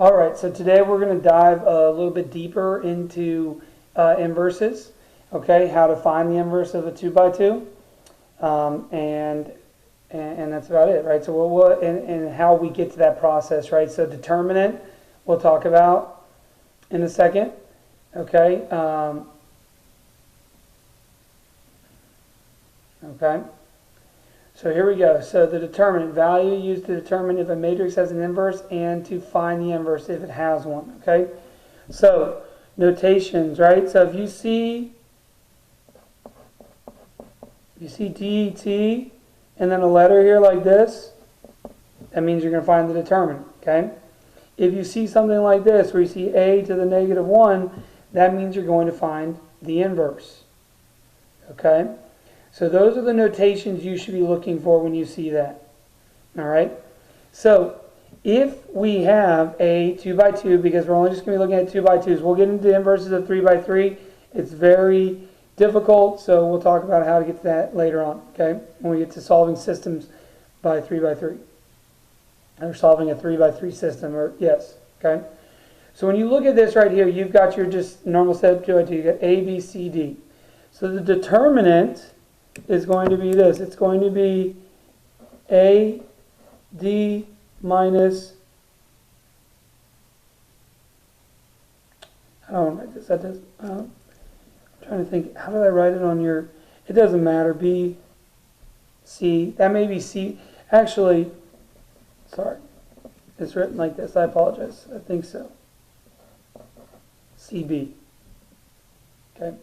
All right, so today we're going to dive a little bit deeper into inverses, okay, how to find the inverse of a 2 by 2, and that's about it, right? So and how we get to that process, right? So determinant we'll talk about in a second, okay? Okay. So here we go. So the determinant value used to determine if a matrix has an inverse and to find the inverse if it has one. Okay. So notations, right? So if you see DET and then a letter here like this, that means you're going to find the determinant. Okay. If you see something like this where you see a to the negative 1, that means you're going to find the inverse. Okay. So those are the notations you should be looking for when you see that. All right. So if we have a 2 by 2, because we're only just going to be looking at 2 by 2s, we'll get into the inverses of 3 by 3. It's very difficult, so we'll talk about how to get to that later on. Okay, when we get to solving systems by 3 by 3, or solving a 3 by 3 system, or yes. Okay. So when you look at this right here, you've got your just normal set of 2 by 2. You got A, B, C, D. So the determinant is going to be this. It's going to be A, D minus, I don't write this. That does, I'm trying to think, how did I write it on your, it doesn't matter, B, C, that may be C, actually, sorry, it's written like this, I apologize, I think so, CB, okay,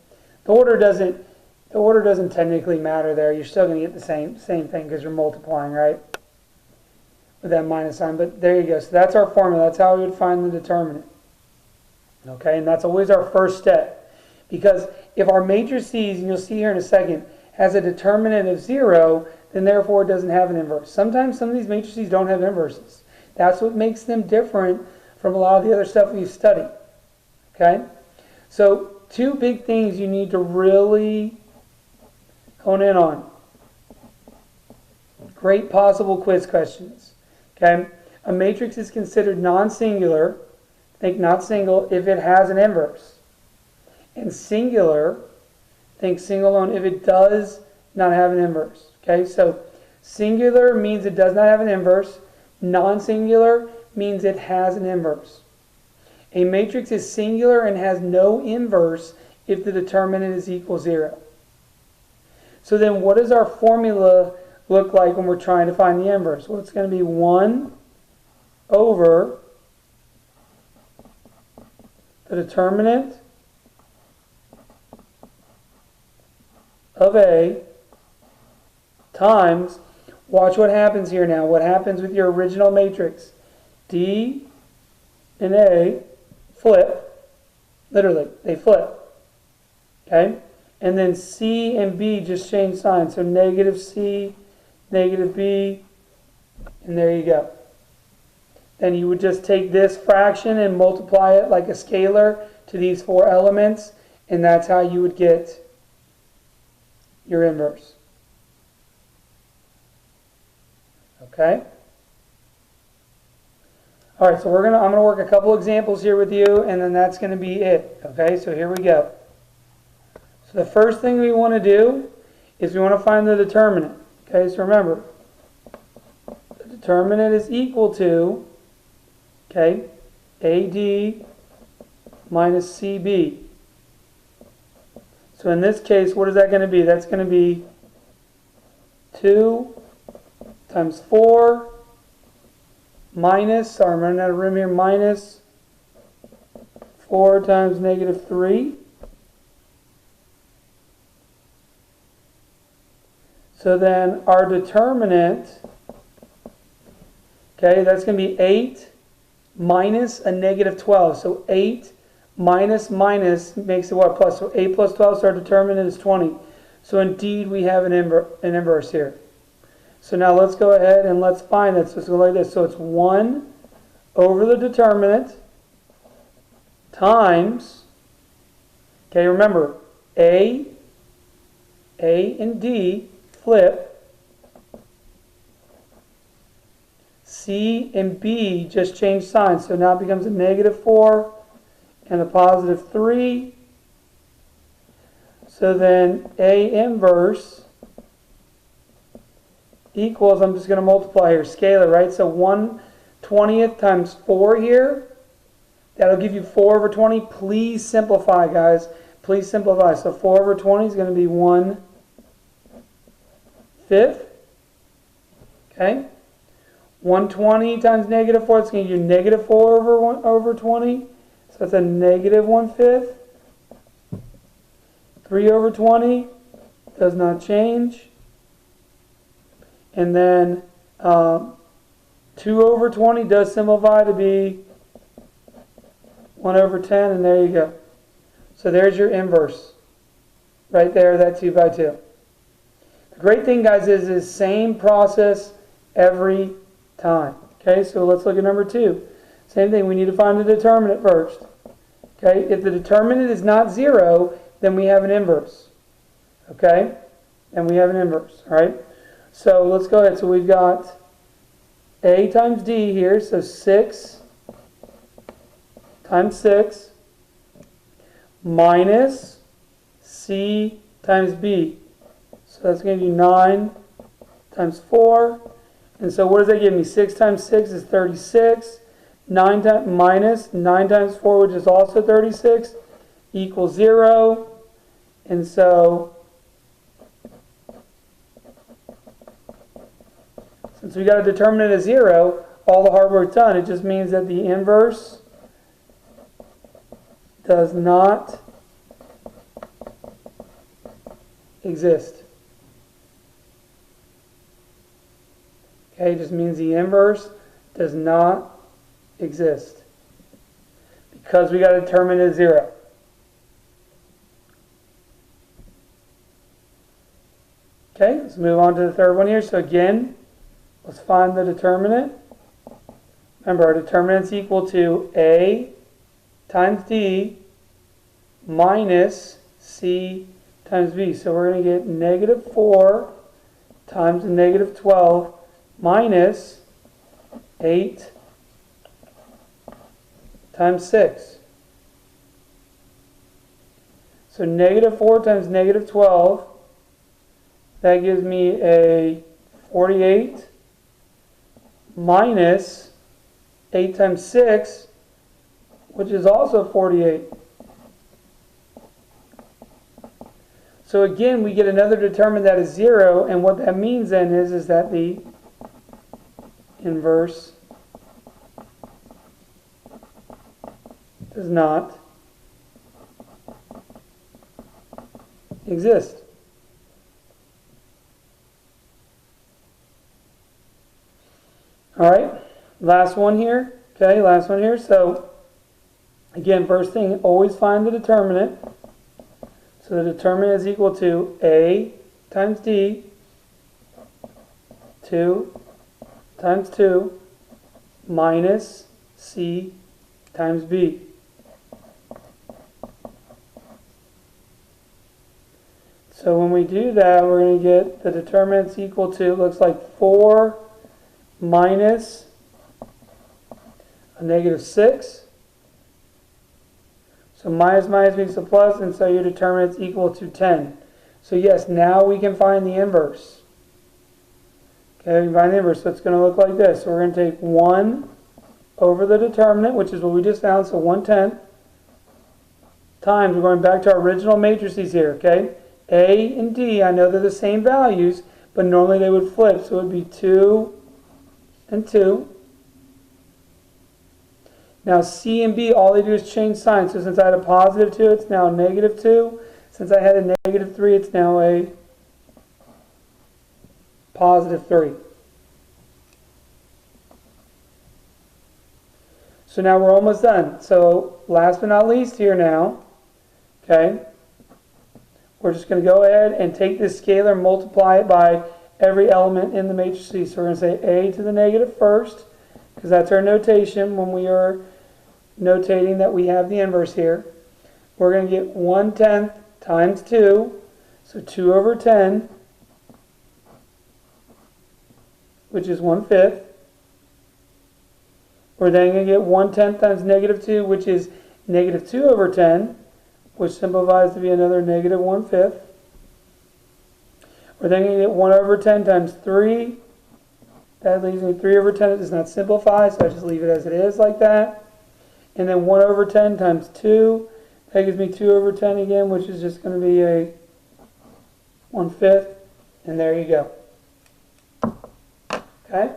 the order doesn't technically matter there. You're still going to get the same thing because you're multiplying, right? With that minus sign. But there you go. So that's our formula. That's how we would find the determinant. Okay, and that's always our first step. Because if our matrices, and you'll see here in a second, has a determinant of 0, then therefore it doesn't have an inverse. Sometimes some of these matrices don't have inverses. That's what makes them different from a lot of the other stuff we've studied. Okay? So two big things you need to really hone in on. Great possible quiz questions. Okay, a matrix is considered non-singular, think not single, if it has an inverse. And singular, think single alone if it does not have an inverse. Okay, so singular means it does not have an inverse. Non-singular means it has an inverse. A matrix is singular and has no inverse if the determinant is equal 0. So then what does our formula look like when we're trying to find the inverse? Well, it's going to be 1 over the determinant of A times, watch what happens here now. What happens with your original matrix? D and A flip. Literally, they flip. Okay? And then C and B just change signs. So negative C, negative B, and there you go. Then you would just take this fraction and multiply it like a scalar to these 4 elements, and that's how you would get your inverse. Okay? All right, so I'm going to work a couple examples here with you, and then that's going to be it. Okay, so here we go. So the first thing we want to do is we want to find the determinant. Okay, so remember, the determinant is equal to, okay, AD minus CB. So in this case, what is that going to be? That's going to be 2 times 4 minus, sorry, I'm running out of room here, minus 4 times negative 3. So then our determinant, okay, that's going to be 8 minus a negative 12. So 8 minus minus makes it what? Plus. So 8 plus 12, so our determinant is 20. So indeed we have an inverse here. So now let's go ahead and let's find it. So let's go like this. So it's 1 over the determinant times, okay, remember, A and D flip, C and B just change signs. So now it becomes a -4 and a +3. So then A inverse equals, I'm just going to multiply here, scalar, right? So 1/20th times 4 here, that'll give you 4/20. Please simplify, guys. Please simplify. So 4/20 is going to be 1/5. Okay? 120 times -4, it's going to give you -4/20. So that's a -1/5. 3/20 does not change. And then 2/20 does simplify to be 1/10, and there you go. So there's your inverse. Right there, that 2/2. The great thing, guys, is same process every time. Okay, so let's look at number 2. Same thing, we need to find the determinant first. Okay, if the determinant is not 0, then we have an inverse. Okay, and we have an inverse, all right? So let's go ahead. So we've got A times D here, so 6 times 6 minus C times B. So that's going to be 9 times 4. And so what does that give me? 6 times 6 is 36. 9 times minus 9 times 4, which is also 36, equals 0. And so since we got a determinant of 0, all the hard work done. It just means that the inverse does not exist. Okay, it just means the inverse does not exist because we got a determinant of 0. Okay, let's move on to the third one here. So again, let's find the determinant. Remember, our determinant is equal to A times D minus C times B. So we're going to get -4 times the -12 minus 8 times 6. So -4 times -12, that gives me a 48 minus 8 times 6, which is also 48. So again, we get another determinant that is 0, and what that means then is that the inverse does not exist. All right, last one here. Okay, last one here. So again, first thing, always find the determinant. So the determinant is equal to A times D, 2 times 2, minus C times B. So when we do that, we're going to get the determinant's equal to, looks like 4 minus a -6. So minus makes a plus, and so your determinant's equal to 10. So yes, now we can find the inverse. Okay, we can find the inverse. So it's going to look like this. So we're going to take 1 over the determinant, which is what we just found, so 1/10, times, we're going back to our original matrices here, okay? A and D, I know they're the same values, but normally they would flip, so it would be 2 and 2. Now C and B, all they do is change signs. So since I had a +2, it's now a -2. Since I had a -3, it's now a +3. So now we're almost done. So last but not least here now, okay, we're just going to go ahead and take this scalar and multiply it by every element in the matrix C. So we're going to say A to the negative first, because that's our notation when we are notating that we have the inverse here. We're going to get 1/10 times 2, so 2/10, which is 1/5. We're then going to get 1/10 times negative 2, which is negative 2 over 10, which simplifies to be another negative 1/5. We're then going to get 1 over 10 times 3. That leaves me 3 over 10. It does not simplify, so I just leave it as it is like that. And then 1 over 10 times 2. That gives me 2 over 10 again, which is just going to be a 1/5. And there you go. Okay?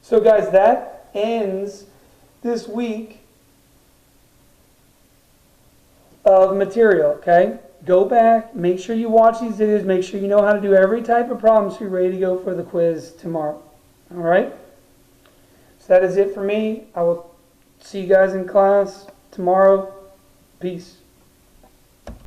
So guys, that ends this week of material, okay? Go back, make sure you watch these videos, make sure you know how to do every type of problem so you're ready to go for the quiz tomorrow. All right? So that is it for me. I will see you guys in class tomorrow. Peace.